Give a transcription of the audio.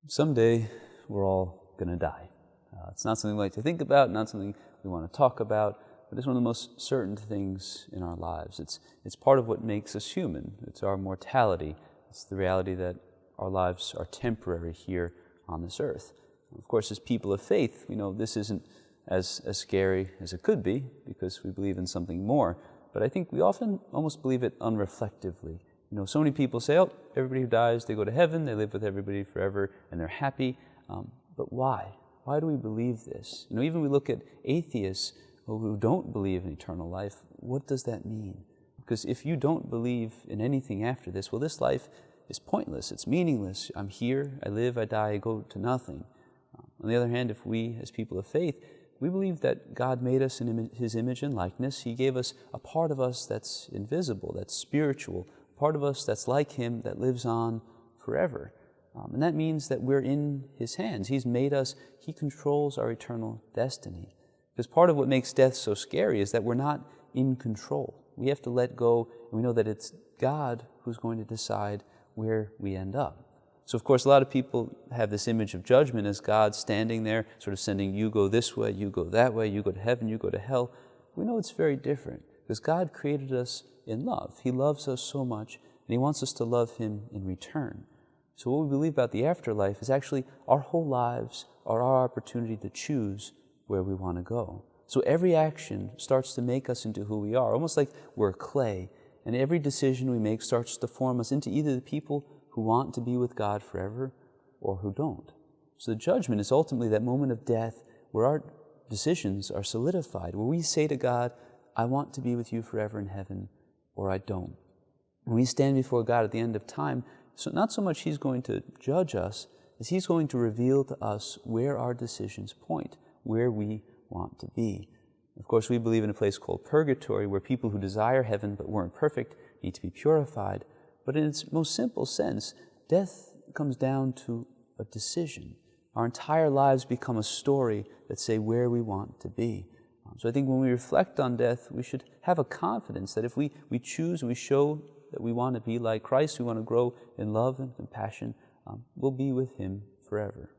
Someday we're all going to die. It's not something we like to think about, not something we want to talk about, but it's one of the most certain things in our lives. It's part of what makes us human. It's our mortality. It's the reality that our lives are temporary here on this earth. Of course, as people of faith, we know this isn't as scary as it could be because we believe in something more. But I think we often almost believe it unreflectively. You know, so many people say, oh, everybody who dies, they go to heaven, they live with everybody forever, and they're happy. But why? Why do we believe this? You know, even we look at atheists who don't believe in eternal life, what does that mean? Because if you don't believe in anything after this, well, this life is pointless, it's meaningless. I'm here, I live, I die, I go to nothing. On the other hand, if we, as people of faith, we believe that God made us in His image and likeness. He gave us a part of us that's invisible, that's spiritual, a part of us that's like Him, that lives on forever. And that means that we're in His hands. He's made us, He controls our eternal destiny. Because part of what makes death so scary is that we're not in control. We have to let go, and we know that it's God who's going to decide where we end up. So of course a lot of people have this image of judgment as God standing there, sort of sending you go this way, you go that way, you go to heaven, you go to hell. We know it's very different because God created us in love. He loves us so much and He wants us to love Him in return. So what we believe about the afterlife is actually our whole lives are our opportunity to choose where we want to go. So every action starts to make us into who we are, almost like we're clay. And every decision we make starts to form us into either the people who want to be with God forever or who don't. So the judgment is ultimately that moment of death where our decisions are solidified, where we say to God, I want to be with you forever in heaven, or I don't. When we stand before God at the end of time, so not so much He's going to judge us, as He's going to reveal to us where our decisions point, where we want to be. Of course, we believe in a place called purgatory, where people who desire heaven but weren't perfect need to be purified. But in its most simple sense, death comes down to a decision. Our entire lives become a story that say where we want to be. So I think when we reflect on death, we should have a confidence that if we choose and we show that we want to be like Christ, we want to grow in love and compassion, we'll be with Him forever.